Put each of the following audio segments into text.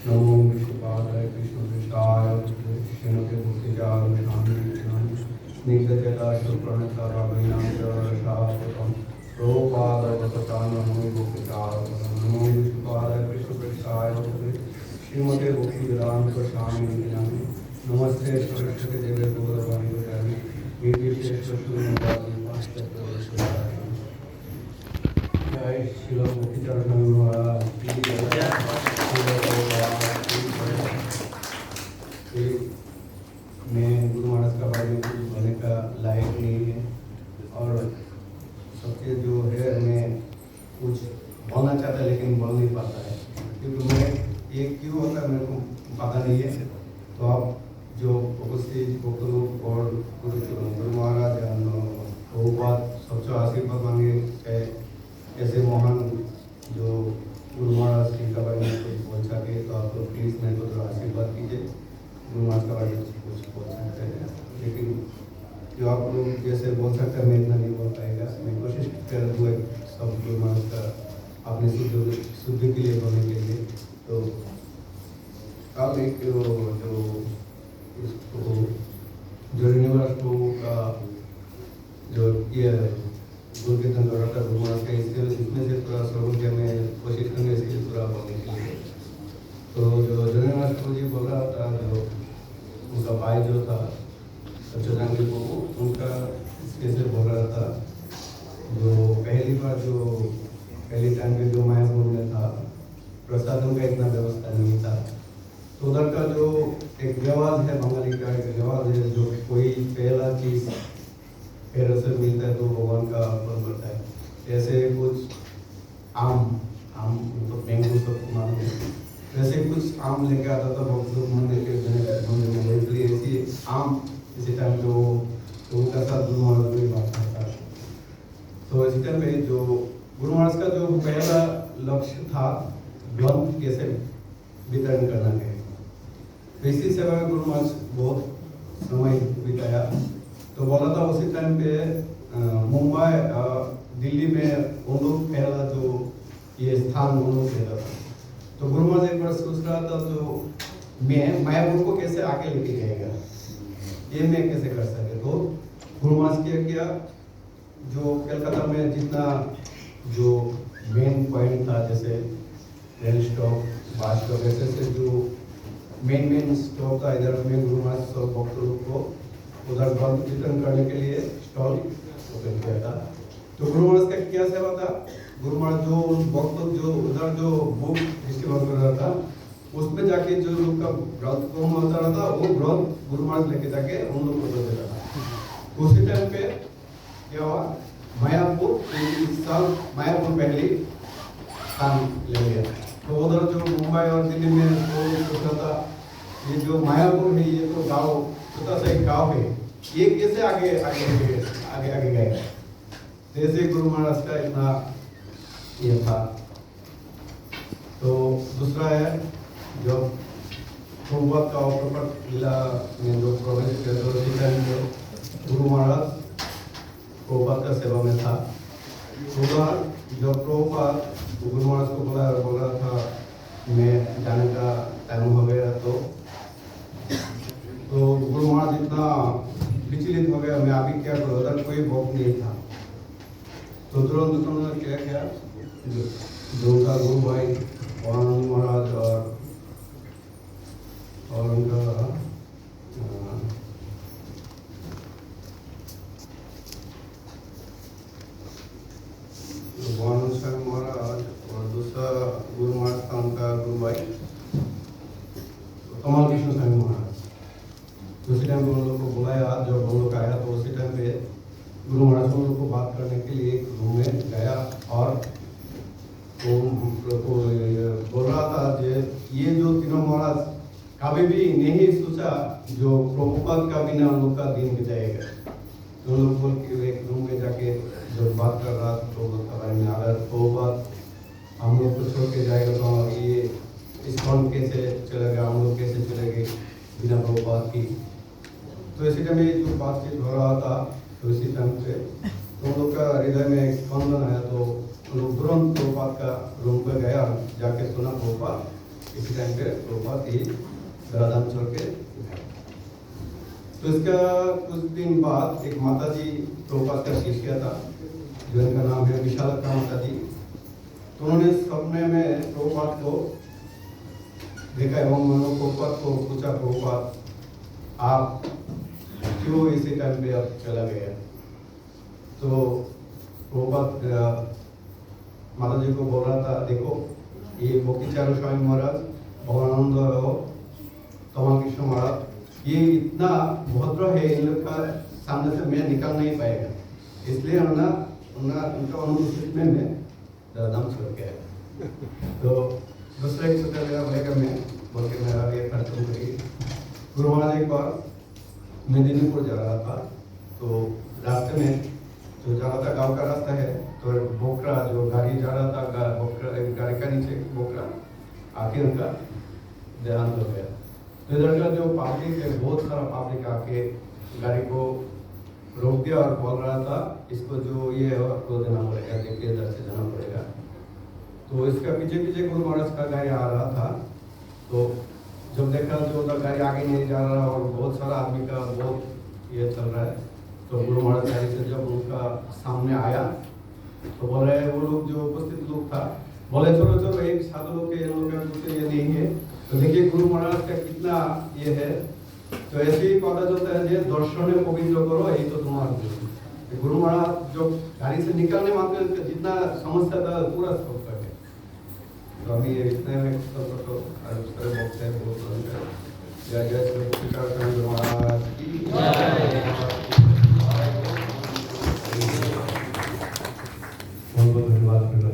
नमो विष्णुपादाय कृष्णपृष्ठाय श्रीमते भक्तिजाल स्निग्धचेता सुप्रणतारावैनां प्रोपादवततां नमो गोपिकाय नमो विष्णुपादाय कृष्णपृष्ठाय श्रीमते भक्तिवेदांत स्वामिने नमस्ते सरस्वती देवे गौरवाणी प्रचारिणे निर्विशेष शून्यवादी पाश्चात्य जय श्री भक्तिचरण महाराज की जय। मैं गुरु महाराज का बारे में कुछ बोलने का लायक नहीं है और सबके जो है मैं कुछ बोलना चाहता लेकिन बोल नहीं पाता है क्योंकि मैं ये क्यों होता है मेरे को पता नहीं है। तो आप जो उपस्थित लोग और गुरु महाराज वो बात सबसे आशीर्वाद मांगे ऐसे महान जो गुरु महाराज के बारे में कुछ बोल सके तो आप लोग प्लीज़ मेरे को थोड़ा आशीर्वाद कीजिए। गुरु महाराज के बारे में कुछ बोल सकते हैं लेकिन जो आप लोग जैसे बोल सकते हैं मैं इतना नहीं बोल पाएगा। मैं कोशिश कर दूँ सब गुरु महाराज का अपने शुद्धि के लिए बोलने के लिए। तो अब एक जो इसको जो यूनिवर्स का जो ये गुरु कीर्तन हो रहा था गुरु महाराज का इसमें से थोड़ा श्रवण किया मैं कोशिश करूँगा इसके पूरा बोलने के लिए। तो जो यूनिवर्स जी बोल रहा था जो उनका भाई जो था सच्चिदानंद को उनका कैसे बोल रहा था जो पहली बार जो पहली टाइम पे जो मायापुर में था प्रसादों का इतना व्यवस्था नहीं था। तो उधर का जो एक रिवाज है बंगाली का एक रिवाज है जो कोई पहला चीज़ फिर असर मिलता है तो भगवान का फल बढ़ता है। ऐसे कुछ आम तो मैंगो सबको मालूम है वैसे कुछ आम लेके आता था बहुत लोग मंदिर में इसलिए ऐसी आम इसी टाइम जो उनका साथ गुरु महाराज की बात करता है। तो इसी टाइम पे जो गुरु महाराज का जो पहला लक्ष्य था ग्रंथ कैसे वितरण करना है तो इसी सेवा में गुरु महाराज बहुत समय बिताया। तो बोला था उसी टाइम पे मुंबई दिल्ली में उन लोग पहला जो ये स्थान उन लोग पहला था। तो गुरु महाराज एक बार सोच रहा था तो मैं मायापुर को कैसे आगे लेके जाएगा ये मैं कैसे कर सके। तो गुरु महाराज क्या किया जो कलकत्ता में जितना जो मेन पॉइंट था जैसे रेल स्टॉप बस स्टॉप ऐसे जो मेन स्टॉप था इधर में गुरु महाराज सब भक्तों को उधर ग्रंथ वितरण करने के लिए स्टॉल ओपन किया था। तो गुरु महाराज का क्या सेवा था गुरु महाराज जो भक्त जो उधर जो बुक डिस्ट्रीब्यूट कर रहा था उसमें जाके जो लोग का ग्रंथ को होता रहा था वो ग्रंथ गुरु महाराज लेके जाके उन लोग को दे देता था। उसी टाइम पे क्या हुआ मायापुर इस साल मायापुर पहली स्थान ले लिया। तो उधर जो मुंबई और दिल्ली में सोचा था ये जो मायापुर है ये तो गाँव छोटा सा एक गाँव है ये कैसे आगे गए। जैसे गुरु महाराज का इतना ये था। तो दूसरा है जो प्रभुपाद का प्रकट लीला में जो प्रवेश किया तो उसी टाइम जो गुरु महाराज प्रभुपाद का सेवा में था। जो प्रभुपाद गुरु महाराज को बोला था मैं जाने का टाइम हो गया तो गुरु महाराज इतना विचलित हो गया मैं अभी क्या करूँ उधर कोई भोग नहीं था। तो तुरंत उन्होंने क्या किया जो उनका गुरु भाई आनंद महाराज और उनका आनंद स्वामी महाराज और दूसरा गुरु महाराज था उनका गुरु भाई कमल कृष्ण स्वामी महाराज। उसी टाइम उन लोग को बुलाया जब हम लोग आया तो उसी टाइम पे गुरु महाराज उन लोग को बात करने के लिए एक रूम में गया और तो बोल रहा था ये जो तीनों महाराज कभी भी नहीं सोचा जो प्रभुपाद का बिना उन लोग का दिन बिताएगा। तो लोग बोल के एक रूम में जाके जब बात कर रहा तो अगर प्रभुपाद हम लोग को छोड़ के जाएगा तो ये इस्कॉन कैसे चलेगा हम लोग कैसे चलेंगे बिना प्रभुपाद की। तो इसी टाइम जो बातचीत हो रहा था तो इसी टाइम पे तो उन लोग का हृदय में एक स्पंदन आया, तो उन लोग तुरंत प्रभुपाद का रूम पे गया, जाके सुना प्रभुपाद इसी टाइम पे प्रभुपाद ही धराधाम छोड़ के उठा। तो इसका कुछ दिन बाद एक माता जी प्रभुपाद का शिष्य था, जो इनका नाम है विशालक्का माता जी। तो उन्होंने सपने में प्रभुपाद को देखा एवं उन्होंने प्रभुपाद को पूछा, प्रभुपाद आप क्यों इसी टाइम पे अब चला गया? तो प्रभुपाद माता जी को बोल रहा था, देखो ये बोकीचारू स्वामी महाराज, भगवानंद हो, तमा कृष्ण महाराज, ये इतना भद्र है, इन लोग का सामने से मैं निकल नहीं पाएगा, इसलिए उनका अनुपस्थित में मैं धराधाम छोड़ के आया। तो दूसरा एक सोचा मेरा भाई का मैं बोल के मेरा भी खर्च करी। गुरु महाराज एक बार मेदिनीपुर जा रहा था, तो रास्ते में जो जा रहा था गांव का रास्ता है, तो बोकरा जो गाड़ी जा रहा था, बोकरा गाड़ी का नीचे बोकरा आके उनका देहांत हो गया। तो इधर का जो पब्लिक है, बहुत सारा पब्लिक आके गाड़ी को रोक दिया और बोल रहा था, इसको जो ये है आपको देना पड़ेगा, देखिए इधर से जाना पड़ेगा। तो इसका पीछे पीछे गुरु महाराज का गाड़ी आ रहा था। तो जब देखा जो उधर गाड़ी आगे नहीं जा रहा और बहुत सारा आदमी का बहुत ये चल रहा है, तो गुरु महाराज गाड़ी से जब उनका सामने आया तो बोल रहे वो लोग जो उपस्थित लोग था, बोले चलो चलो एक साधु लोग के लोग कुछ ये नहीं है। तो देखिए गुरु महाराज का कितना ये है। तो ऐसे ही पता चलता है, दर्शन पवित्र करो, यही तो तुम्हारा गुरु महाराज जो गाड़ी से निकलने मात्र जितना समस्या था पूरा सॉल्व कर गया। तो अभी इतने में तो बोलते हैं बहुत जय जय श्री गुरु महाराज की बहुत बहुत धन्यवाद करना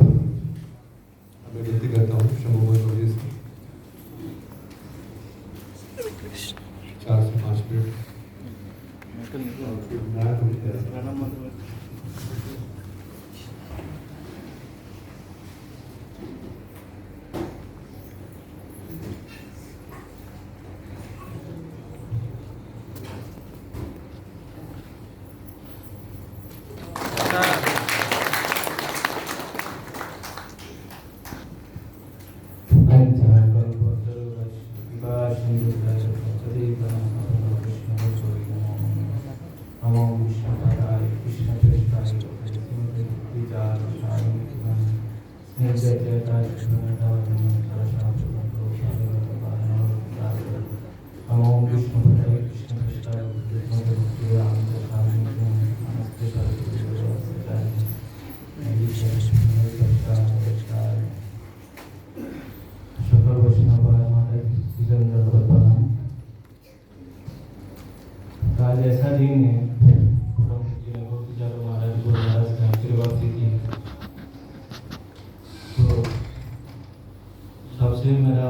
मैं विनती करता हूँ शंभू जी से 4 से 5 मिनट आज ऐसा दिन है महाराज गुरु महाराज का आशीर्वाद दीजिए। तो सबसे मेरा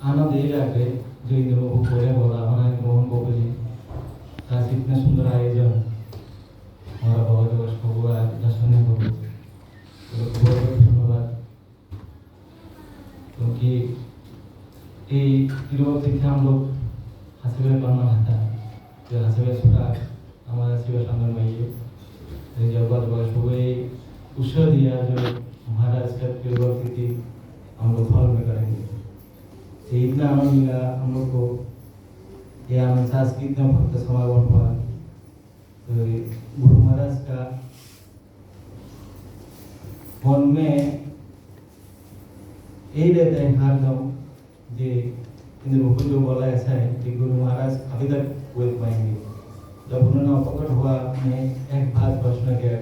आनंद ये जाके जो इन लोगों को बोले बोला हमारे मोहन बाबू जी आज इतना सुंदर आयोजन हमारा बहुत वर्ष को हुआ दर्शन को बहुत बहुत धन्यवाद। क्योंकि ये तिरुपति थे हम लोग हासिबे बनना था जो हासिबे सुधा हमारा शिव संगम में ये जब वर्ष हुए उत्सव दिया जो महाराज का तिरुपति थी हम लोग फॉल में करेंगे। तो इतना आनंद मिला हम लोग को, ये आनंद सांस्कृतिक भक्त समागम हुआ। तो गुरु महाराज का मन में यही रहता है हर दम जे इंद्र मुकुट जो बोला ऐसा है कि गुरु महाराज अभी तक बोल पाएंगे। जब उन्होंने अपकट हुआ मैं एक बात प्रश्न किया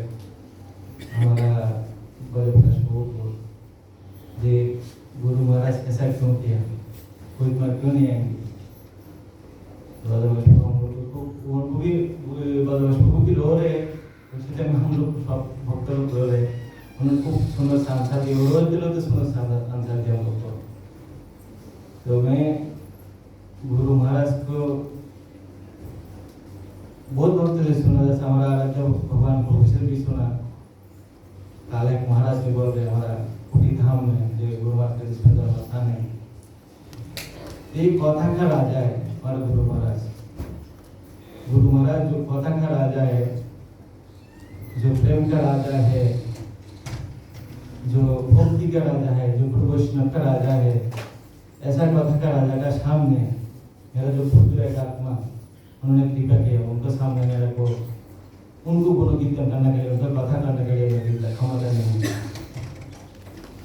हमारा बड़े प्रश्नों को जे गुरु महाराज ऐसा क्यों किया, कोई बार क्यों नहीं आएंगे। उनको भी रो रहे उसी टाइम हम लोग सब भक्त लोग रो रहे, उनको सुंदर सांसा दिए रोज दिलो तो सुंदर सांसा दिया हम लोग को। तो मैं गुरु महाराज को बहुत भक्त से सुना, जैसे हमारा आराध्य भगवान प्रोफेसर भी सुना, काले महाराज भी बोल रहे हमारा कुटी धाम में जो गुरु महाराज का सुंदर स्थान है। एक कथा का राजा है हमारा गुरु महाराज। गुरु महाराज जो कथा का राजा है जो प्रेम का राजा है, जो भक्ति का राजा है, जो गुरु वैष्णव का राजा है, ऐसा कथा का राजा का सामने मेरा जो पुत्र एक आत्मा उन्होंने कृपा किया, उनको सामने मेरे को उनको गुणगीतन करने के लिए, उनका कथा करने के लिए मेरी क्षमता नहीं है,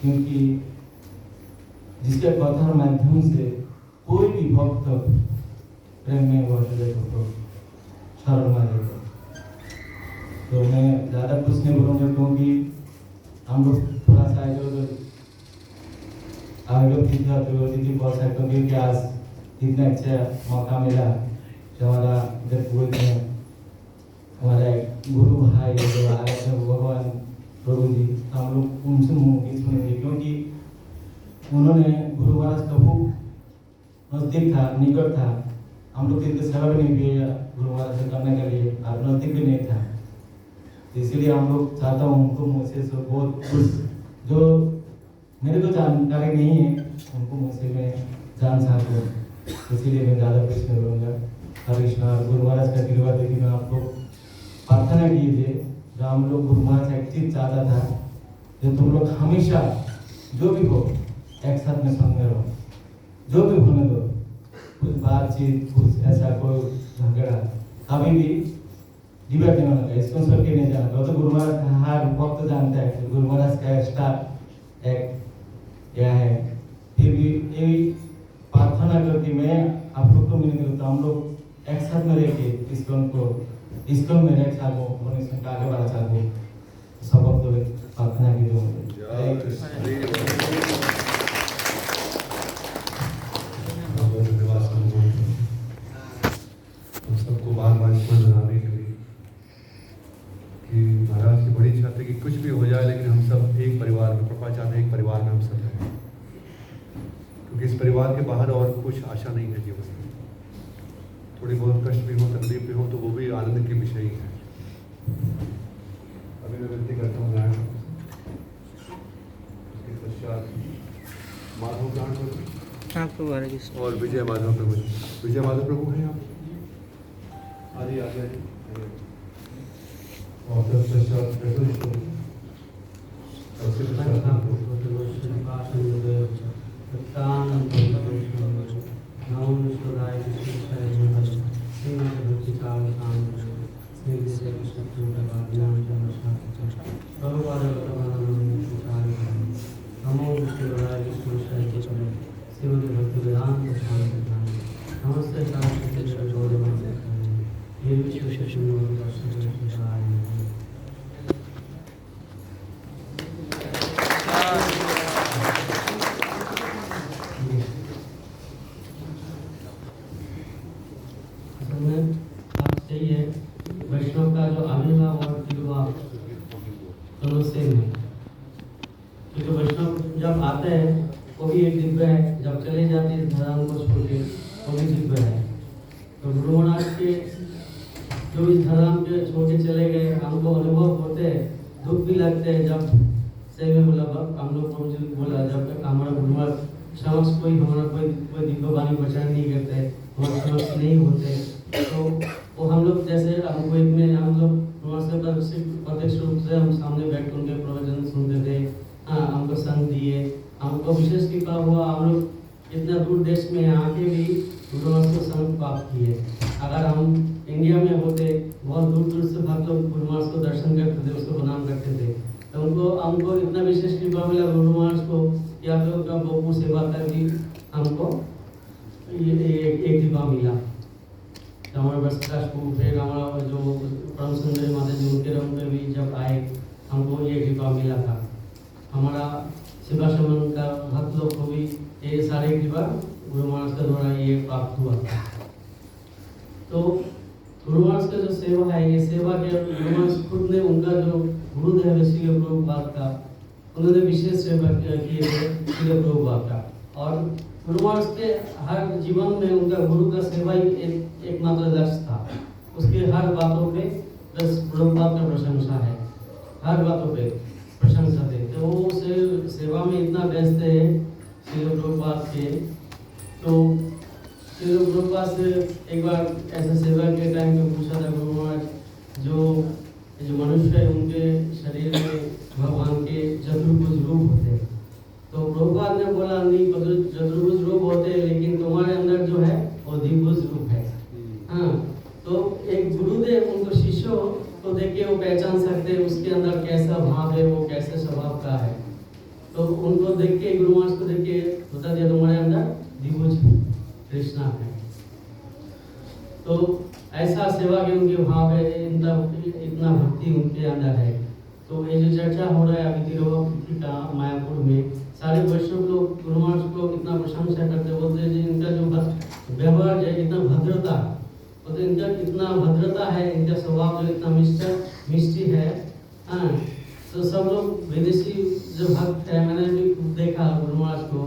क्योंकि जिसके कथा माध्यम से कोई भी भक्त प्रेम में वो हृदय को शरण मान लेता। तो मैं ज़्यादा कुछ नहीं बोलूँगा, क्योंकि हम लोग थोड़ा सा जो आगे तिथि बहुत सारे, क्योंकि आज इतना अच्छा मौका मिला जो हमारा इधर पूरे में हमारा गुरु भाई जो आ रहे थे भगवान प्रभु जी, तो हम लोग उनसे गीत सुनेंगे, क्योंकि उन्होंने गुरु महाराज का खूब नज़दीक था, निकट था। हम लोग इनके सेवा भी नहीं किए गुरु महाराज से करने के लिए, और नज़दीक भी नहीं था, इसीलिए हम लोग चाहता हूँ उनको मुझसे बहुत कुछ जो मेरे को जानकारी नहीं है उनको मुझसे मैं जान चाहता हूँ, इसीलिए मैं ज़्यादा कुछ नहीं बोलूँगा। हरे कृष्णा। गुरु महाराज का कृपा देखिए, मैं आपको प्रार्थना कीजिए, जो हम लोग गुरु महाराज एक चीज चाहता था, जो तुम लोग हमेशा जो भी हो एक साथ में संग में रहो, जो भी होने दो, कुछ बातचीत, कुछ ऐसा कोई झगड़ा कभी भी डिबेट नहीं होना चाहिए, इसको सब के नहीं जाना। तो गुरु महाराज का हर वक्त जानता है कि गुरु महाराज का स्टार एक क्या है, फिर भी यही प्रार्थना करके मैं आप लोग को मिलने देता हूँ, हम लोग एक साथ में रहके इसको मेरे एक साथ मनुष्य का आगे बढ़ा चाहते हैं, सब अब तो प्रार्थना की जो हम सबको बार बार स्मरण दिलाने के लिए कि महाराज की बड़ी इच्छा थी कि कुछ भी हो जाए, लेकिन हम सब एक परिवार में, पापा चाहते हैं एक परिवार में हम सब रहें, क्योंकि इस परिवार के बाहर और कुछ आशा नहीं है जीवन में। थोड़ी बहुत कष्ट भी हो, तकलीफ भी हो, तो वो भी आनंद की विषय ही है। अभी मैं विनती करता हूँ नारायण उसके पश्चात माधव प्राण प्रभु और विजय माधव प्रभु। विजय माधव प्रभु हैं आप? आइए आइए। और तत्पश्चात उसके वैष्णव का जो आविर्भाव और तिरुभाव दोनों सेम है, क्योंकि वैष्णव जब आते हैं वो भी एक दिव्य है, जब चले जाते हैं धर्म को छोड़ के वो भी दिव्य है। तो गुरु महाराज के जो इस धर्म के छोड़ के चले गए, हमको अनुभव होते हैं, दुख भी लगते हैं। जब सही में बोला हम लोग को बोला, जब तक हमारा गुरु महाराज समक्ष कोई हमारा कोई दिव्य वाणी प्रचार नहीं करते, हमारे समक्ष नहीं होते, तो वो हम लोग जैसे हमको एक में हम लोग प्रत्यक्ष रूप से हम सामने बैठ कर उनके प्रवचन सुनते थे। हाँ, हमको संग दिए, हमको विशेष कृपा हुआ, हम लोग इतना दूर देश में आके भी गुरु महाराज को संग प्राप्त किए। अगर हम इंडिया में होते, बहुत दूर दूर से भक्त लोग गुरु महाराज को दर्शन करते थे, उसको प्रणाम करते थे, तो उनको हमको इतना विशेष कृपा मिला गुरु महाराज को, या तो उनका बहु सेवा कर दी, हमको ये एक कृपा मिला। हमारे बरसात को फिर हमारा जो परम सुंदरी माता जी उनके रंग में भी जब आए, हमको ये कृपा मिला था। हमारा सेवा समन का भक्त लोग को भी ये सारे कृपा गुरु महाराज के द्वारा ये प्राप्त हुआ था। तो गुरु महाराज का जो सेवा है, ये सेवा के गुरु महाराज खुद ने, उनका जो गुरुदेव है श्रील प्रभुपाद का, उन्होंने विशेष सेवा की है श्रील प्रभुपाद का। और गुरु महाराज के हर जीवन में उनका गुरु का सेवा ही एकमात्र लक्ष्य था। उसके हर बातों पे बस प्रभुपाद का प्रशंसा है, हर बातों पे प्रशंसा थे। तो वो सेवा में इतना व्यस्त है श्रील प्रभुपाद के। तो श्रील प्रभुपाद से एक बार ऐसा सेवा के टाइम पे पूछा था गुरु महाराज, जो जो मनुष्य है उनके शरीर में भगवान के चतुर्भुज रूप होते हैं। तो प्रभुपाद ने बोला नहीं चतुर्भुज रूप होते हैं, लेकिन तुम्हारे अंदर जो है वो द्विभुज रूप है। हाँ, तो एक गुरुदेव उनको शिष्यों को देख के वो पहचान सकते हैं उसके अंदर कैसा भाव है, वो कैसे स्वभाव का है। तो उनको देख के गुरु महाराज को देख के बता दिया तुम्हारे अंदर द्विभुज कृष्णा है। तो ऐसा सेवा के उनके भाव है, इतना भक्ति उनके अंदर है। तो ये जो चर्चा हो रहा है अभी तिरुपति का मायापुर में, सारे वैष्णव लोग गुरु महाराज को इतना प्रशंसा करते, बोलते हैं इनका जो व्यवहार है, इतना भद्रता, बोलते इनका कितना भद्रता है, इनका स्वभाव जो इतना मिष्टी है। हाँ, तो सब लोग विदेशी जो भक्त है, मैंने भी देखा गुरु महाराज को,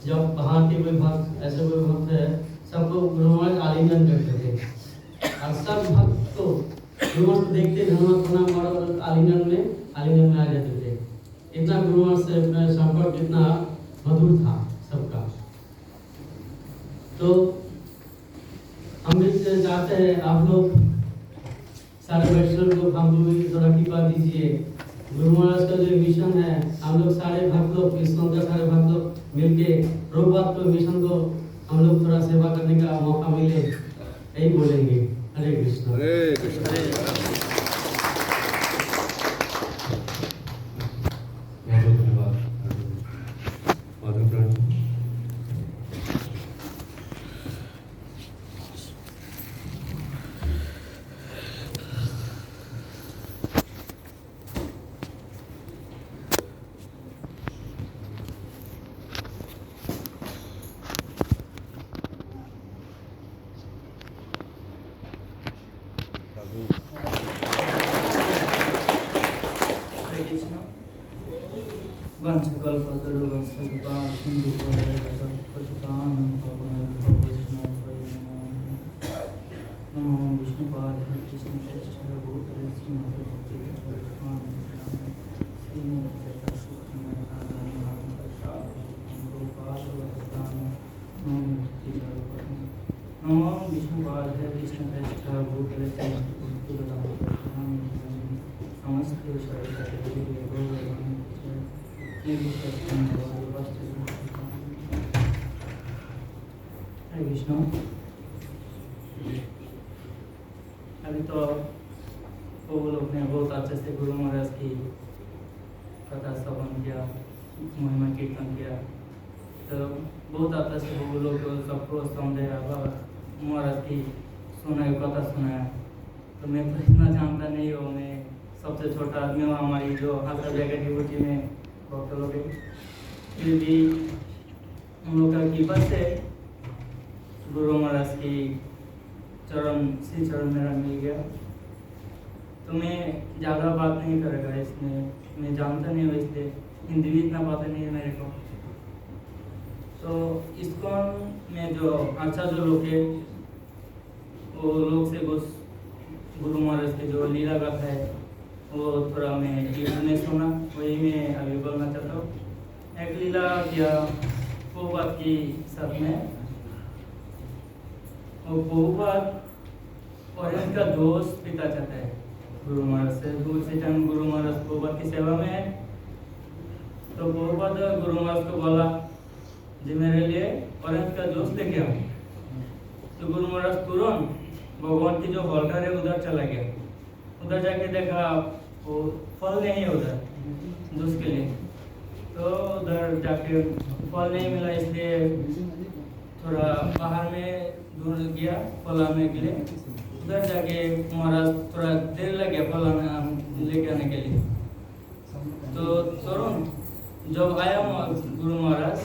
जब बाहर के कोई भक्त ऐसे कोई भक्त है, सबको गुरु महाराज आलिंगन करते थे। और सब भक्त तो गुरु महाराज को देखते धन्यवाद प्रणाम और आलिंगन में आ जाते थे। इतना गुरु महाराज से संपर्क इतना मधुर था सबका। तो हम भी चाहते हैं आप लोग सारे वैष्णव लोग हम लोग भी थोड़ा कृपा दीजिए। गुरु महाराज का जो मिशन है, हम लोग सारे भक्त लोग, विष्णु का सारे भक्त लोग मिलके प्रभुपाद को मिशन को हम लोग थोड़ा सेवा करने का मौका मिले, यही बोलेंगे। हरे कृष्ण। हरे कृष्ण। बहुत धन्यवाद माधव प्राण। विष्णु अभी तो वो लोग ने बहुत अच्छे से गुरु महाराज की कथा श्रवण किया, महिमा कीर्तन किया, तो बहुत अच्छा से वो लोग सबको समझाया, महाराज की सुनाया, कथा सुनाया। तो मैं तो इतना जानता नहीं हूँ, मैं सबसे छोटा आदमी हूँ हमारी जो हाथ जगह ड्यूटी में भक्त लोग, फिर भी उन लोग का कृपा से गुरु महाराज की श्री चरण मेरा मिल गया। तो मैं ज़्यादा बात नहीं करेगा, इसमें मैं जानता नहीं हूँ, इसलिए हिंदी भी इतना पता नहीं है मेरे को। तो इस्कॉन में जो अच्छा जो लोग है वो लोग से गुरु महाराज के जो लीला गाथा है वो थोड़ा मैं यूट्यूब में सुना, वही मैं अभी बोलना चाहता हूँ। एक लीला किया प्रभुपाद की साथ में, वो प्रभुपाद और इनका दोस्त पिता चाहता है गुरु महाराज से। दूर से टाइम गुरु महाराज प्रभुपाद की सेवा में है, तो प्रभुपाद गुरु महाराज को बोला जी मेरे लिए ऑरेंज का जूस लेके आओ। तो गुरु महाराज तुरंत भगवान की जो होल्डर है उधर चला गया, उधर जाके देखा वो फल नहीं है उधर जूस के लिए। तो उधर जाके फल नहीं मिला, इसलिए थोड़ा बाहर में दूर गया फल आने के लिए। उधर जाके महाराज थोड़ा देर लग गया फल लेके आने के लिए। तो तुरंत जब आया गुरु महाराज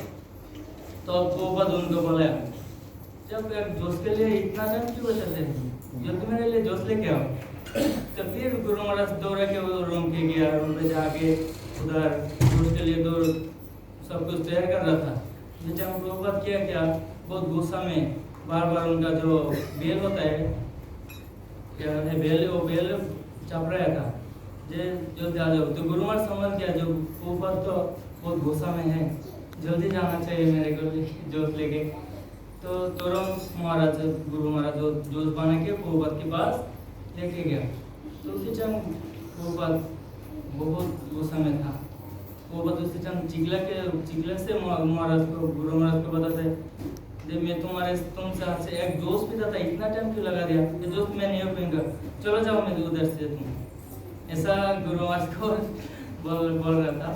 तो प्रभुपाद उनको बोला जब जूस के लिए इतना टाइम क्यों चलते हैं, जल्दी मेरे लिए जूस लेके आओ। तो फिर गुरु महाराज दौड़ा के वो रूम के गया, रूम पे जाके उधर जूस के लिए दूर सब कुछ तैयार कर रहा था। जब प्रभुपाद किया क्या बहुत गुस्सा में बार बार उनका जो बेल होता है क्या है बेल, वो बेल चप रहा था जो जा जाओ। तो गुरु महाराज समझ गया जो प्रभुपाद तो बहुत गुस्सा में है, जल्दी जाना चाहिए मेरे को जूस लेके। तो तुरंत महाराज गुरु महाराज जो जूस बना के प्रभुपाद के पास लेके गया। तो उसी टाइम प्रभुपाद बहुत गुस्सा में था। प्रभुपाद उसी टाइम चिगला से महाराज को, गुरु महाराज को बताते, जब मैं तुमसे आपसे एक दोस्त भी था, इतना टाइम क्यों लगा दिया, ये दोस्त मैं नहीं हो पाऊंगा, चलो जाओ मैं उधर से तुम, ऐसा गुरु महाराज को बोल रहा था।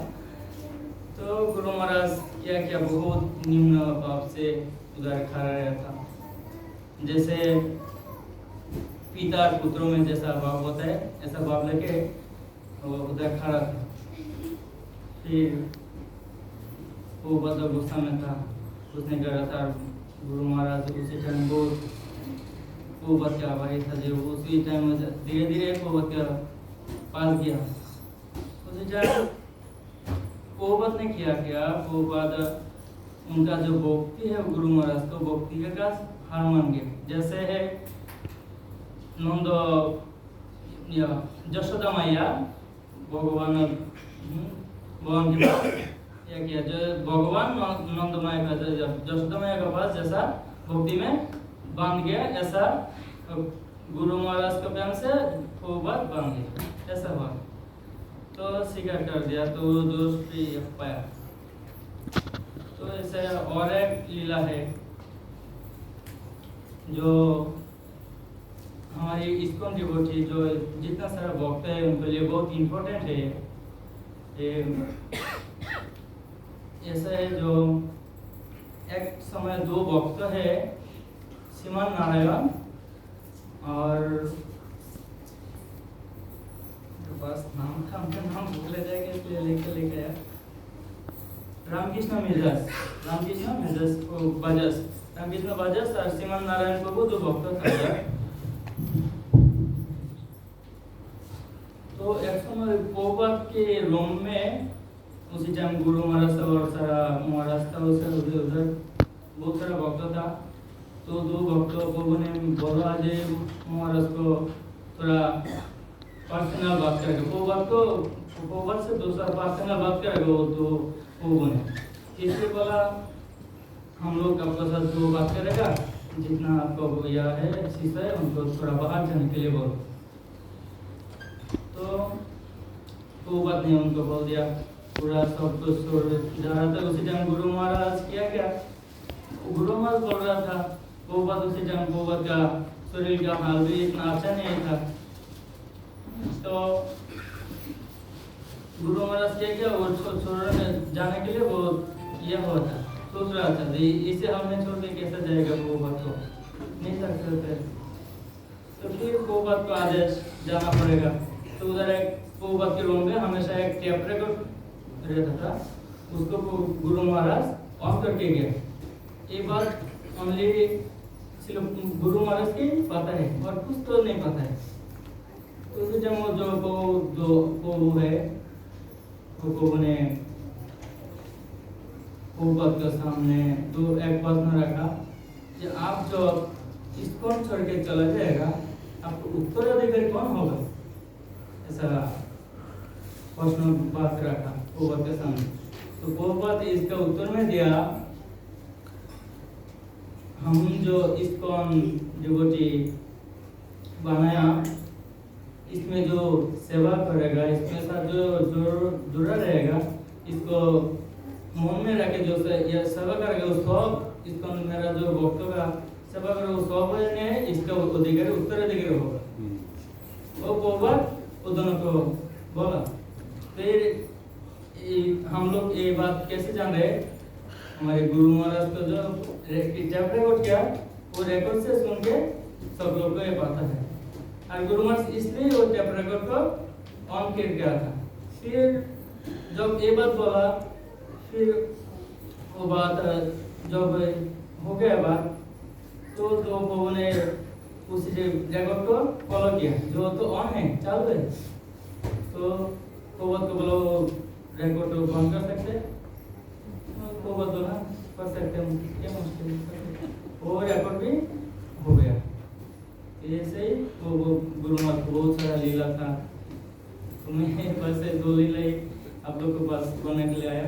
तो गुरु महाराज क्या बहुत निम्न भाव से उधर खड़ा रहा था, जैसे पिता और पुत्रों में जैसा भाव होता है ऐसा भाव लेके वो उधर खड़ा था। फिर वो बहुत गुस्सा में था, उसने कहा था गुरु महाराज उसी टाइम वो बात के आभारी था, जो उसी टाइम धीरे धीरे वो बात का पास गया। उसी टाइम वो बात ने क्या वो बात उनका जो भक्ति है गुरु महाराज को भक्ति का हार मान गया। जैसे है नंद या जशोदा मैया भगवान के पास या किया, जो भगवान नंद मैया का जशोदा मैया के पास जैसा भक्ति में बांध गया, ऐसा गुरु महाराज के प्रेम से वो बात बांध गया, ऐसा हुआ। तो स्वीकार कर दिया, तो वो दोष भी पाया। तो ऐसे और एक लीला है जो हमारी इस्कॉन डिवोटी जो जितना सारा भक्त है उनके लिए बहुत इम्पोर्टेंट है। ऐसा है जो एक समय दो भक्त है, श्रीमान नारायण और बस नाम था, उनका नाम भूल जाएगा इसलिए लेके आया, रामकृष्ण बाजस और श्रीमान नारायण प्रभु जो भक्त था। तो एक समय प्रभुपाद के रूम में उसी टाइम गुरु महाराज और सारा महाराज था, उधर बहुत सारा भक्त था। तो दो भक्तों प्रभु ने बोला जे महाराज को थोड़ा पर्सनल बात करेगा, प्रभुपाद से दूसरा पर्सनल बात करेगा वो तो प्रभु ने किससे बोला, हम लोग आपके साथ जो बात करेगा जितना आपको यह है शिष्य है उनको थोड़ा बाहर जाने के लिए बोलो। तो वो बात नहीं उनको बोल दिया, पूरा सब कुछ जा रहा था। उसी टाइम गुरु महाराज क्या गुरु महाराज बोल रहा था, वो बात उसी टाइम वो बात का शरीर का हाल भी इतना अच्छा नहीं था। तो गुरु महाराज क्या वो छोड़ने जाने के लिए वो यह हुआ था, सोच रहा था इसे हमने छोड़ के कैसे जाएगा, वो बात को नहीं सकते थे। तो फिर वो बात को आदेश जाना पड़ेगा। तो उधर एक वो बात के रूम में हमेशा एक टेप रिकॉर्ड रहता था, उसको गुरु महाराज ऑन करके गया। ये बात ओनली सिर्फ गुरु महाराज की पता है और कुछ तो नहीं पता है। तो जब वो है वो ने वो बात के सामने तो एक प्रश्न रखा कि आप जो इस्कॉन छोड़ के चला जाएगा आपको उत्तराधिकारी कौन होगा, ऐसा प्रश्न बात रखा वो बात के सामने। तो वो बात इसका उत्तर में दिया, हम जो इस्कॉन डिवोटी बनाया इसमें जो सेवा करेगा, इसमें साथ जो जुड़ा रहेगा, इसको मन में रखे जो ये सेवा करेगा वो सब इसको मेरा जो भक्तों का सेवा करेगा वो सब ने इसका अधिकारी उत्तराधिकारी होगा। वो बात वो दोनों को बोला। फिर हम लोग ये बात कैसे जान रहे, हमारे गुरु महाराज को जो टेप रिकॉर्ड किया वो रिकॉर्ड से सुन के सब लोग को ये पता है। और गुरु महाराज इसलिए वो टेप रिकॉर्ड को ऑन कर गया था। फिर जब ये बात बोला, फिर वो बात जब हो गया बात, तो दो लोगों ने उस रिकॉर्ड को फॉलो किया जो तो ऑन है चालू है। तो वो बात को बोलो रिकॉर्ड को बंद कर सकते, वो बात बोला कर सकते हम, क्या मुश्किल, वो रिकॉर्ड भी हो गया। ऐसे ही वो गुरु महाराज को बहुत सारा लीला था। तो मैं बस दो लीला ही आप लोग के पास बोलने के लिए आया।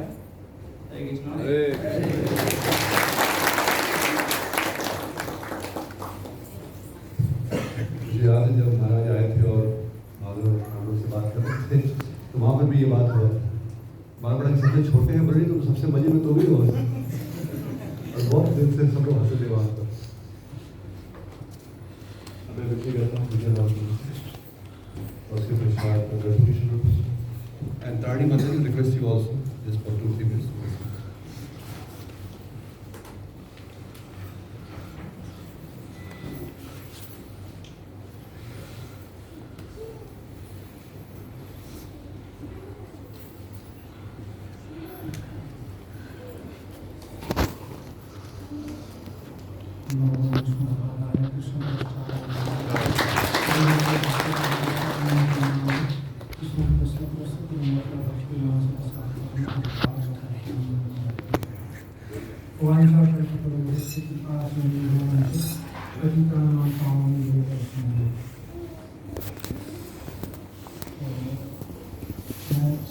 हरे कृष्ण। मुझे याद है जब महाराज आए थे और माधव हम लोग से बात कर रहे अगर सबसे छोटे हैं बड़े तो सबसे मजे में तो भी हो, और बहुत दिन से सब लोग हंसते थे वहाँ पर। मैं विनती करता हूँ मुझे और उसके पश्चात रेजोल्यूशन एंड ताड़ी माता जी request you also just for 2-3 minutes.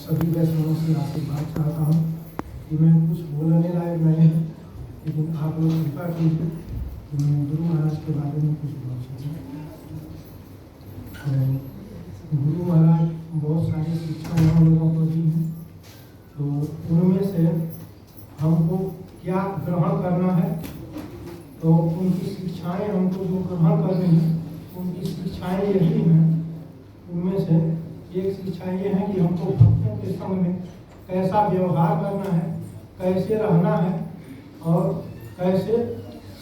सभी वैष्णवों से आशीर्वाद चाहता हूँ कि मैं कुछ बोलने लायक नहीं है, लेकिन आप लोग कृपा कीजिए कि मैं गुरु महाराज के बारे में कुछ बोल सकूँ। गुरु महाराज बहुत सारी शिक्षाएं हम लोगों को दी हैं, तो उनमें से हमको क्या ग्रहण करना है, तो उनकी शिक्षाएं हमको जो ग्रहण करनी है, उनकी शिक्षाएं यही हैं। उनमें से एक शिक्षा ये है कि हमको भक्तों के संग में कैसा व्यवहार करना है, कैसे रहना है और कैसे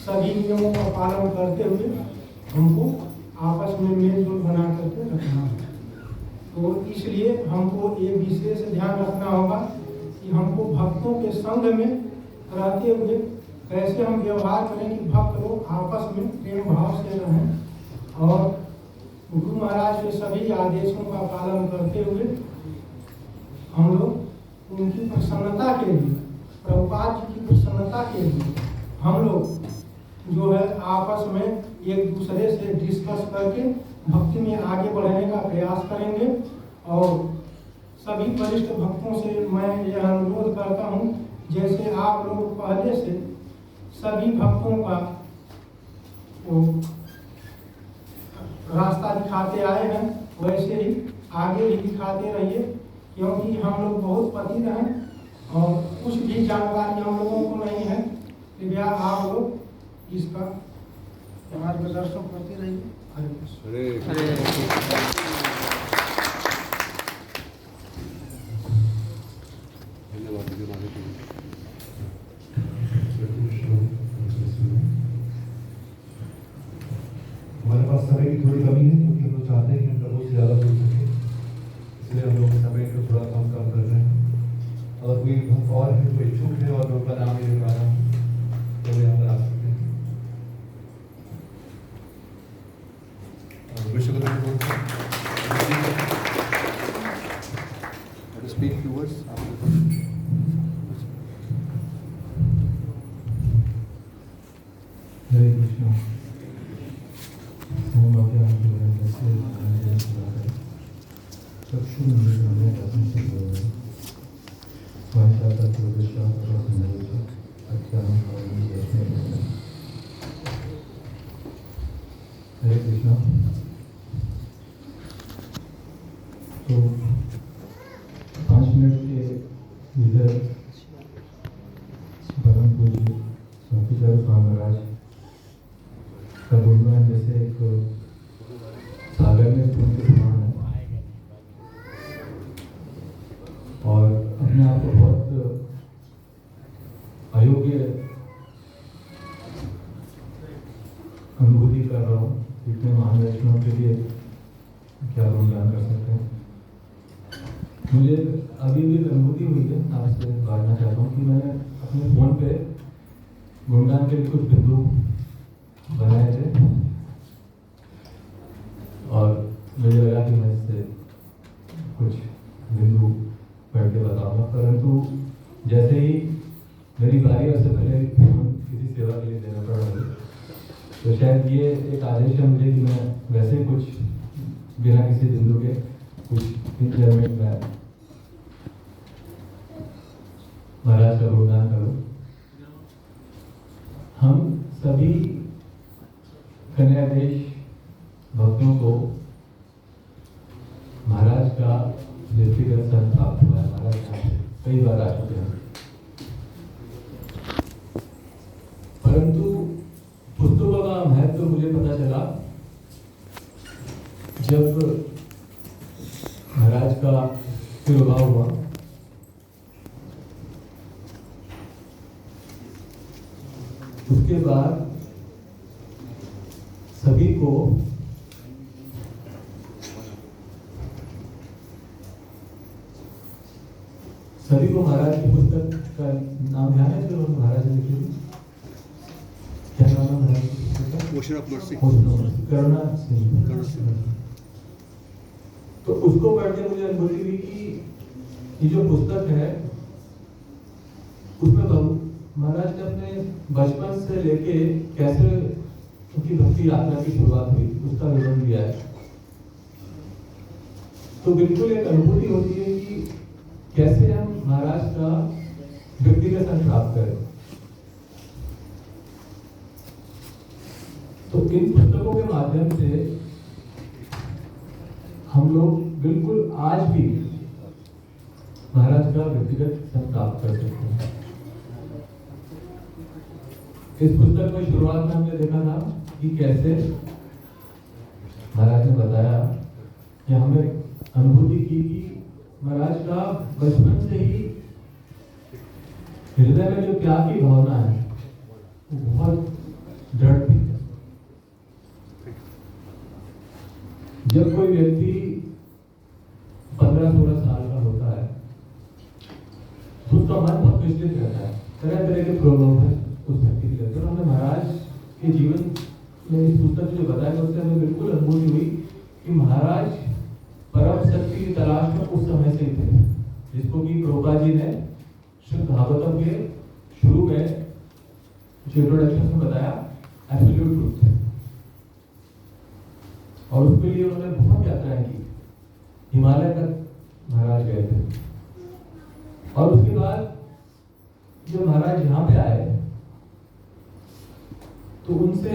सभी नियमों का पालन करते हुए हमको आपस में मेल जोल बना करके रखना है। तो इसलिए हमको ये विशेष ध्यान रखना होगा कि हमको भक्तों के संग में रहते हुए कैसे हम व्यवहार करें कि भक्त लोग आपस में प्रेम भाव से रहें और गुरु महाराज के सभी आदेशों का पालन करते हुए हम लोग उनकी प्रसन्नता के लिए, प्रभुपाद जी की प्रसन्नता के लिए हम लोग जो है आपस में एक दूसरे से डिस्कस करके भक्ति में आगे बढ़ने का प्रयास करेंगे। और सभी वरिष्ठ भक्तों से मैं यह अनुरोध करता हूँ, जैसे आप लोग पहले से सभी भक्तों का रास्ता दिखाते आए हैं, वैसे ही आगे भी दिखाते रहिए, क्योंकि हम लोग बहुत पतित हैं और कुछ भी जानकारी हम लोगों को नहीं है। कृपया आप लोग इसका मार्गदर्शन करते रहिए। हरे कृष्ण। हमारे पास समय की थोड़ी कमी है, क्योंकि हम लोग चाहते हैं कि हम लोगों से ज़्यादा सुन सकें, इसलिए हम लोग समय को थोड़ा कम कर रहे हैं। अगर कोई भक्त और है जो इच्छुक है और उनका नाम लेने वाला तो वो यहाँ पर आ सकते हैं। विश्व स्पीक फ्यू वर्ड्स। हरे कृष्ण। हरे कृष्णा। तो 5 मिनट के इधर परम पूज्य स्वामीचार्य स्वामी महाराज का गुणगान जैसे एक सागर में पुण्य के समान है और अपने आप को बहुत अयोग्य अनुभूति कर रहा हूँ। इतने महान वैष्णव के लिए क्या गुणगान कर सकते हैं। मुझे अभी भी अनुभूति हुई है, आपसे बांटना चाहता हूँ कि मैंने अपने फ़ोन पे गुणगान के लिए कुछ बिंदु बनाए थे और मुझे लगा कि मैं इससे कुछ बिंदु पढ़ के बताऊँगा, परंतु जैसे ही मेरी बारी उससे पहले किसी सेवा के लिए देना पड़ रहा है, तो शायद ये एक आदेश है मुझे कि मैं वैसे कुछ बिना किसी बिंदु के कुछ 3-4 मिनट में महाराज का गुणगान करूँ। हम सभी कन्यादेश भक्तों को महाराज का व्यक्तिगत संग प्राप्त हुआ है। महाराज का कई बार आ चुके हैं, परंतु पुस्तकों का महत्व तो मुझे पता चला जब महाराज का तिरुभाव हुआ। उसके बाद सभी को महाराज की पुस्तक का नाम ध्यान है जो महाराज ने लिखी थी? क्या नाम है महाराज की पुस्तक का? ओशन ऑफ मर्सी, करुणा सिंह। तो उसको पढ़ते मुझे अनुभूति हुई कि ये जो पुस्तक है उसमें महाराज ने अपने बचपन से लेके कैसे उनकी भक्ति यात्रा की शुरुआत हुई उसका विवरण दिया है। तो बिल्कुल एक अनुभूति होती है कि कैसे हम महाराज का व्यक्तिगत संग प्राप्त करें। तो इन पुस्तकों के माध्यम से हम लोग बिल्कुल आज भी महाराज का व्यक्तिगत संग प्राप्त कर सकते हैं। इस पुस्तक में शुरुआत में हमने देखा था कि कैसे महाराज ने बताया कि हमें अनुभूति की कि महाराज का बचपन से ही हृदय में जो प्यार की भावना है वो बहुत दृढ़ थी। जब कोई व्यक्ति 15-16 साल का होता है तो उसका मन बहुत विचलित रहता है, तरह तरह के प्रॉब्लम है उस व्यक्ति के लिए। तो हमें महाराज के जीवन में इस पुस्तक में जो बताया उससे हमें बिल्कुल अनुभूति हुई कि महाराज परम शक्ति की तलाश में उस समय से ही थे, जिसको कि प्रभुपाद जी ने शुद्ध भागवतम के शुरू में इंट्रोडक्शन में बताया एब्सोल्यूट ट्रूथ। और उसके लिए उन्होंने बहुत यात्राएं की, हिमालय तक महाराज गए थे। और उसके बाद जब महाराज यहाँ पे आए तो उनसे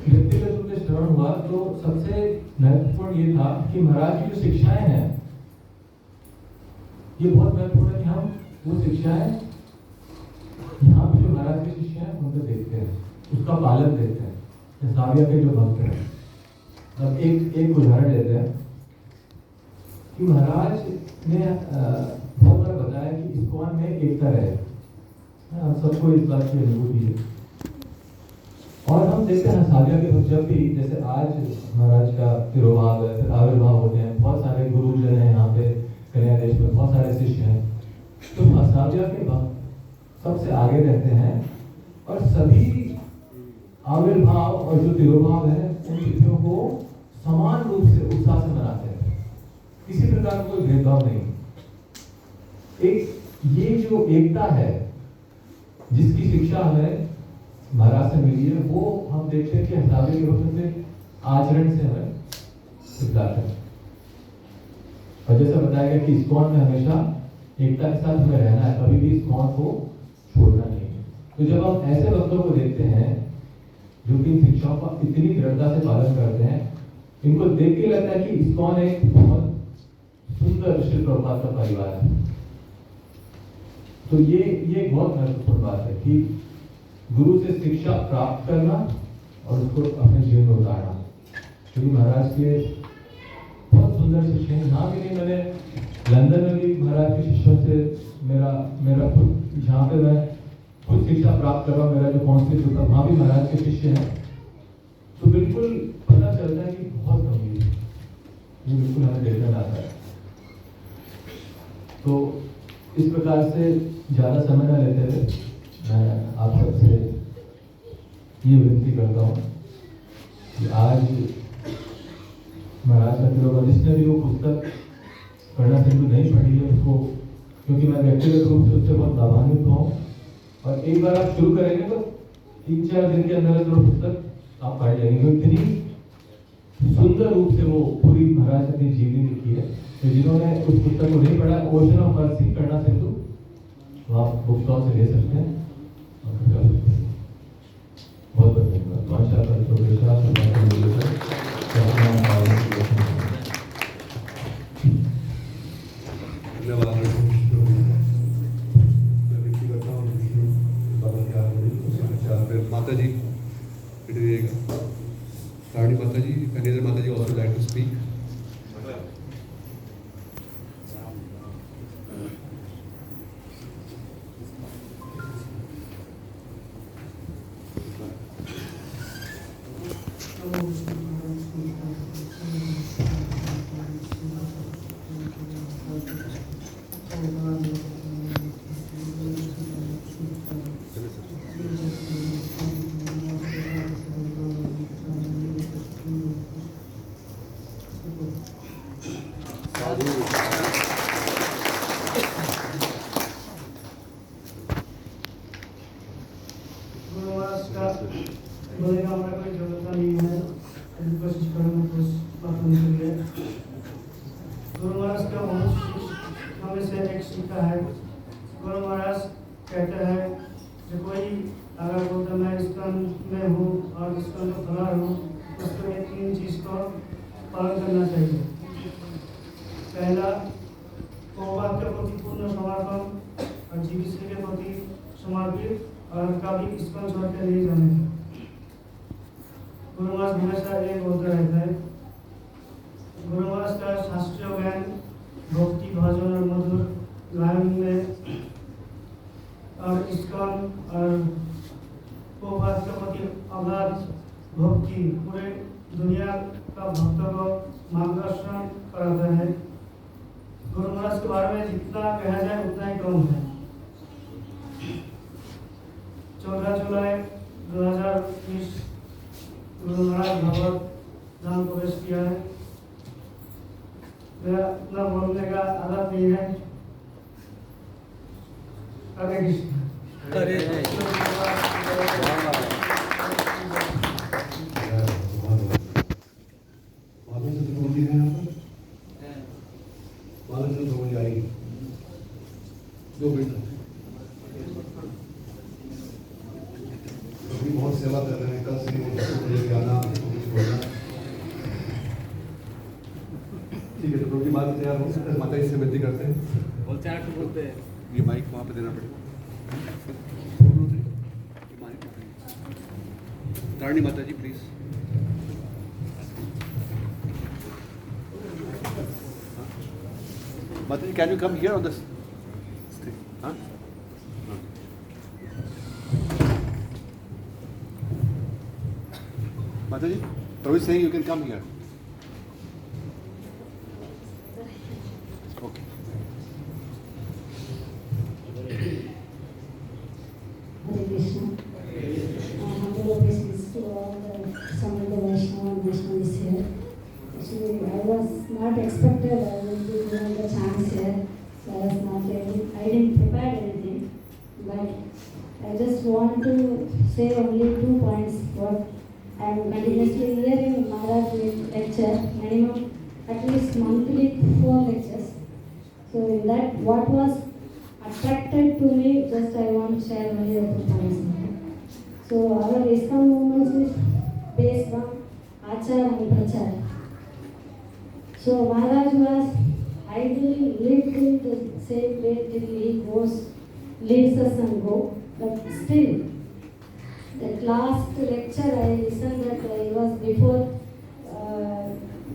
व्यक्तिगत रूप से श्रवण हुआ। तो सबसे महत्वपूर्ण ये था कि महाराज की जो शिक्षाएं हैं ये बहुत महत्वपूर्ण है कि हम वो शिक्षाएं यहाँ पे जो महाराज के शिष्य हैं उनको देखते हैं, उसका पालन देखते हैं। साविया के जो भक्त हैं, अब एक उदाहरण लेते हैं कि महाराज ने बहुत बार बताया कि इस्कॉन में एकता रहे, हम सबको इस बात की अनुभूति है। और हम देखते हैं साविया के भक्त जब भी, जैसे आज महाराज का तिरुभाव है, फिर आविर्भाव होते हैं, बहुत सारे गुरुजन हैं यहाँ पे कन्या देश में, बहुत सारे शिष्य हैं, तो साविया के भक्त सबसे आगे रहते हैं और सभी आविर्भाव और जो तिरुभाव है उन तिथियों को समान रूप से उत्साह से मनाते हैं, किसी प्रकार का कोई भेदभाव नहीं। एक ये जो एकता है जिसकी शिक्षा हमें महाराज से मिली है, वो हम देखते हैं कि हसावे के वक्त से आचरण से हमें सिद्धार्थ है। और जैसा बताया गया कि इस्कॉन में हमेशा एकता के साथ हमें रहना है, कभी भी इस्कॉन को छोड़ना नहीं है। तो जब हम ऐसे भक्तों को देखते हैं जो कि शिक्षाओं का इतनी दृढ़ता से पालन करते हैं, इनको देख के लगता है कि इस्कॉन एक बहुत सुंदर श्री प्रभुपाद का परिवार है। तो ये बहुत महत्वपूर्ण बात है कि गुरु से शिक्षा प्राप्त करना और उसको अपने जीवन में उतारना। क्योंकि महाराज के बहुत सुंदर शिष्य हैं, यहाँ भी नहीं, मैंने लंदन में भी महाराज के शिष्यों से मेरा खुद जहाँ पे मैं खुद शिक्षा प्राप्त कर रहा हूँ, मेरा जो काउंसिल होता है वहाँ भी महाराज के शिष्य हैं। तो बिल्कुल पता चलता है कि बहुत गंभीर है, ये बिल्कुल हमें देखना आता है। तो इस प्रकार से ज़्यादा समय न लेते हुए मैं आप सबसे ये विनती करता हूँ कि आज महाराज का तिरुभाव, जिसने भी वो पुस्तक करुणा सिंधु नहीं पढ़ी है उसको, क्योंकि मैं व्यक्तिगत रूप से उससे बहुत लाभान्वित हूँ। और एक बार आप शुरू करेंगे तो 3-4 दिन के अंदर वो पुस्तक आप पढ़ लेंगे। इतनी सुंदर रूप से वो पूरी महाराज अपनी जीवनी लिखी है। तो जिन्होंने उस पुस्तक को नहीं पढ़ा, ओशन ऑफ मर्सी करुणा सिंधु, तो आप बुक स्टॉल से ले सकते हैं। बहुत बहुत धन्यवाद। माता जी बेटे दिएगा। तारणी माता जी, कन्हैया माता जी also like to speak. Guru Maharaj का बोलने का हमारा कोई जरूरत नहीं है, अभी कोशिश करूँगा कुछ बताने के लिए। गुरु महाराज का हमें से एक सीखा है। गुरु महाराज कहते हैं जो कोई अगर बोलता मैं इस्कॉन में हूँ और इस्कॉन का फलार हूँ, उसको ये 3 चीज़ को पालन करना चाहिए। पहला, भगवान के प्रति पूर्ण समर्पण और जीवित के प्रति समर्पित और कभी इस्कॉन छोड़ के नहीं जाने का। गुरु महाराज हमेशा ये बोलते रहते हैं। गुरु महाराज का शास्त्रीय ज्ञान, भक्ति, भजन और मधुर गायन में और इस्कॉन और भगवान के प्रति अगाध भक्ति पूरे दुनिया का भक्तों को मार्गदर्शन कराता है। गुरु महाराज के बारे में जितना कहा जाए उतना ही कम है। 14 जुलाई 2020 गुरु महाराज भगवत धाम प्रवेश किया है। मेरा अपना बोलने का आदत नहीं है। हरे कृष्ण। मालूम से तो बोली है यहाँ पर, मालूम से तो बोली आएगी 2 मिनट। अभी बहुत सेवा कर रहे हैं, कल से मुझे आना कुछ बोलना। ठीक है, तो प्रभु की बात तैयार हो सकता है, माता जी से विनती करते हैं। बोलते हैं ये माइक वहाँ पे देना पड़ेगा। तारणी माता जी प्लीज। माता जी can you come here on this? हाँ, माता जी, प्रभु is saying you can come here. Okay. Hare Krishna. Humble obeisance to all the Samanta Vaishnava and Vaishnavis here. Actually, I was not expected I will be given the chance here. So I was not ready. I didn't prepare anything. But I just want to say only 2 points. What I am continuously hearing Maharaj lecture, minimum at least monthly 4 lectures. So in that, what was attracted to me, just I want to share only a few points. So our ISKCON movement is based on Achar and Prachar. So Maharaj was ideally lived in the same way till he leaves us and go. But still, that last lecture I listened that he was before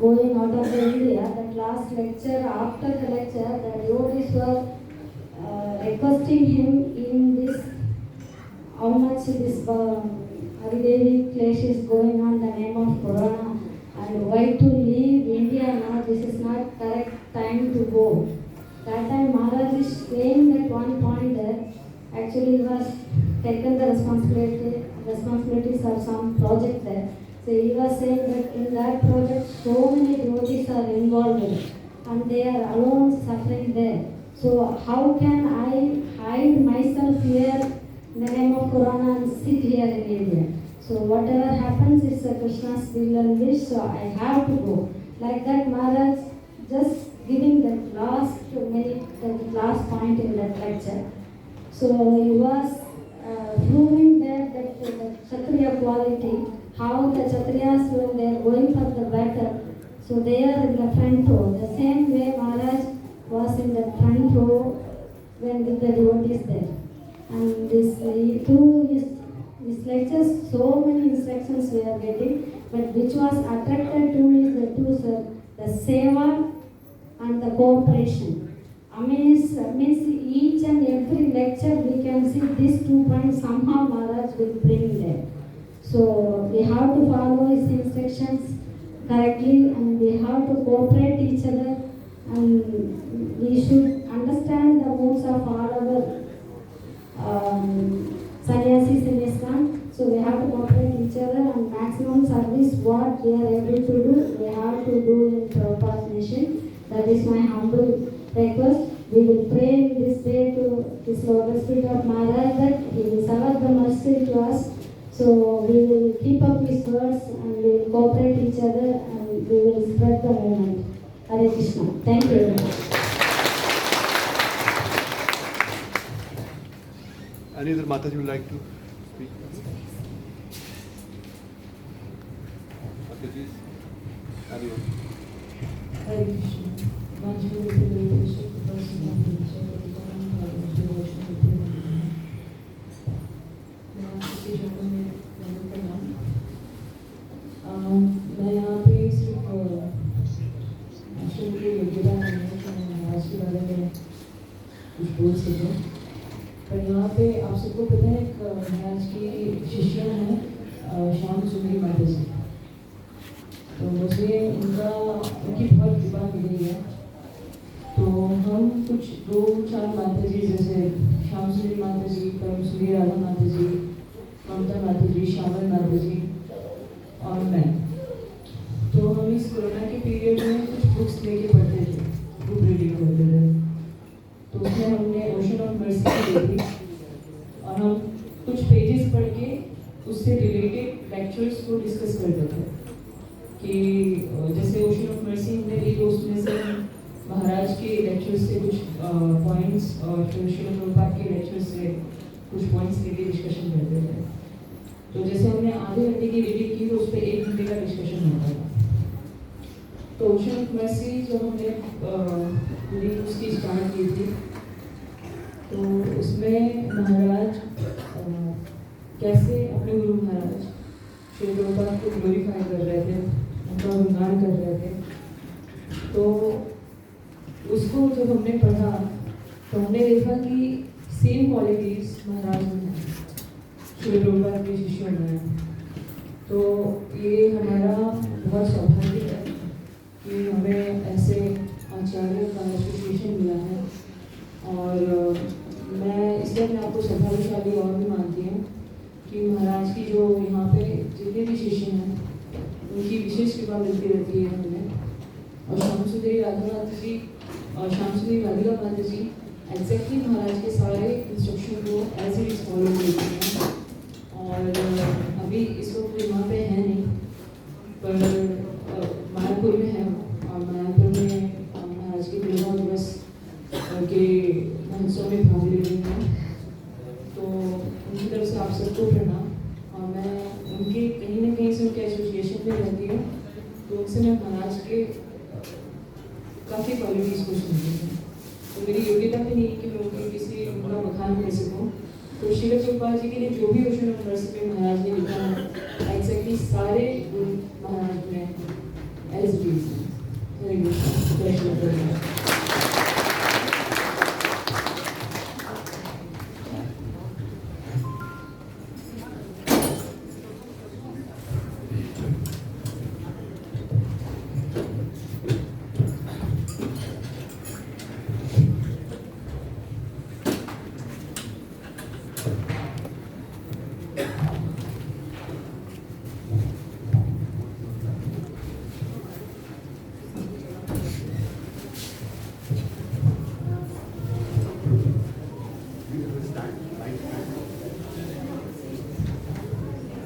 going out of India. That last lecture, after the lecture, the devotees were requesting him in this, how much this Adidevi clash is going on, the name of Corona, and why to leave India now, this is not correct time to go. That time Maharaj is saying that one point that actually he was taken the responsibilities of some project there. So he was saying that in that project so many devotees are involved and they are alone suffering there. So how can I hide myself here in the name of Corona and sit here in India? So whatever happens is Krishna's will and wish, so I have to go. Like that Maharaj just giving that last minute, that last point in that lecture. So he was proving that the Kshatriya quality, how the Kshatriyas when they are going for the battle, so they are in the front row. The same way Maharaj was in the front row when with the devotees there. And this too is This lectures, so many instructions we are getting, but which was attracted to me is the two, sir, the seva and the cooperation. I mean, means each and every lecture we can see these 2 points somehow Maharaj will bring there. So we have to follow his instructions correctly and we have to cooperate each other, and we should understand the moods of all our sannyasis in ISKCON. So we have to cooperate each other, and maximum service what we are able to do, we have to do in Prabhupada's mission. That is my humble request. We will pray in this day to this lotus feet of Maharaj that he will serve the mercy to us. So we will keep up his words and we will cooperate each other and we will spread the movement. Hare Krishna. Thank you very much. Any other Mataji would like to speak? Mataji, anyone? Hare Krishna. Manjuri Krishna, मैं यहाँ पे सिर्फ आश्रम की योग्यता नहीं है कि मैं महाराज के बारे में कुछ बोल सकूँ, पर यहाँ पे आप सबको पता है कि महाराज की शिष्या हैं श्याम सुंदरी माता जी। तो मुझे उनकी बहुत कृपा मिली है। तो हम कुछ 2-4 माता जी जैसे श्याम सुंदरी माता जी, परम सुंदरी राधा माता जी, ममता माता जी, श्यामल माता जी और मैं, तो हम इस कोरोना के पीरियड में कुछ बुक्स लेके पढ़ते थे, बुक रीडिंग करते थे। तो उसमें हमने ओशन ऑफ मर्सी ली थी और हम कुछ पेजेस पढ़ के उससे रिलेटेड लेक्चर्स को डिस्कस करते थे कि जैसे ओशन ऑफ मर्सी हमने ली तो उसमें से महाराज के लेक्चर्स से कुछ पॉइंट्स और फिर श्रील प्रभुपाद के लेक्चर्स से कुछ पॉइंट्स लेके डिस्कशन करते थे। तो जैसे हमने आधे घंटे की रीडिंग की तो उस पर 1 घंटे का डिस्कशन होता था। तो ओशन ऑफ मर्सी जो हमने रीडिंग उसकी स्टार्ट की थी, तो उसमें महाराज कैसे अपने गुरु महाराज श्री प्रभुपाद को ग्लोरीफाई कर रहे थे, उनका गुणगान कर रहे थे। तो उसको जब हमने पढ़ा तो हमने देखा कि सेम क्वालिटीज महाराज में हैं, श्री प्रभुपाद के शिष्यों में। तो ये हमारा बहुत सौभाग्य है कि हमें ऐसे आचार्य का एसोसिएशन मिला है, और मैं इसलिए अपने आपको सौभाग्यशाली और भी मानती हूँ कि महाराज की जो यहाँ पे जितने भी शिष्य हैं उनकी विशेष कृपा मिलती रहती है हमें। और श्याम सुंदरी राधा माता जी और श्याम सुंदरी राधिका माता जी एग्जैक्टली महाराज के सारे इंस्ट्रक्शन को एज इट इज फॉलो करती हैं। और अभी इस वक्त वहाँ पे है नहीं, पर मायापुर में है, और मायापुर में महाराज के 15 दिवस के महोत्सव में भाग ले रही हैं। तो उनकी तरफ से आप सबको प्रणाम, और मैं उनके कहीं ना कहीं से उनके एसोसिएशन में रहती हूँ, तो उनसे मैं महाराज के काफ़ी क्वालिटीज़ को सुनती हूँ। तो मेरी योग्यता भी नहीं कि मैं उनकी किसी उनका बखान कर सकूँ। तो श्रील प्रभुपाद जी के लिए जो भी ओशन ऑफ मर्सी पे महाराज ने लिखा है एग्जैक्टली सारे गुण महाराज में एज इट इज है।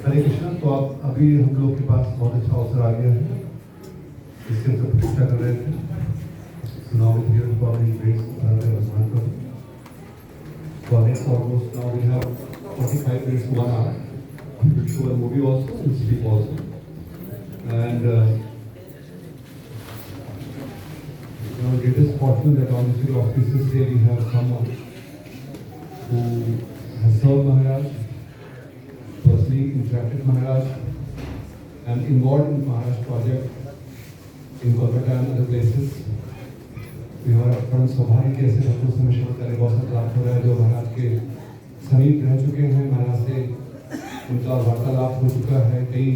हरे कृष्णा। तो आप अभी हम लोग के पास बहुत अच्छा अवसर आ गया है, इससे हम सब प्रतीक्षा कर रहे थे। Now we hear for the grace of Bhagwan Prabhu. For next almost now we have 45 minutes to 1 hour. We'll show a movie also, we'll sleep also. And it is fortunate that on this auspicious day we have someone who has served Maharaj, who has interacted Maharaj. I'm involved in Maharaj project in Kolkata and other places. We have अपना सौभाग्य के ऐसे भक्तों से मिश्रण करने बहुत प्राप्त हो रहा है जो महाराज के समीप रह चुके हैं। महाराज से उनका वार्तालाप हो चुका है कई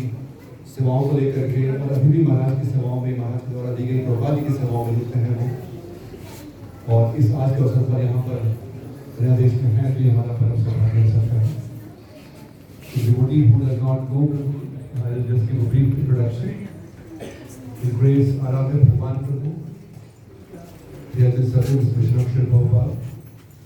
सेवाओं को लेकर के, और अभी भी महाराज की सेवाओं में, महाराज के द्वारा दी गई प्रभुपाद जी की सेवाओं में जुड़ते हैं वो। और इस आज के अवसर पर यहाँ पर देश में हैं, तो ये हमारा परम सौभाग्य अवसर है। The devotee who does not know, I will just give a brief introduction. His Grace Aradhya Bhagwan Prabhu, he has been serving this mission of Sri Prabhupada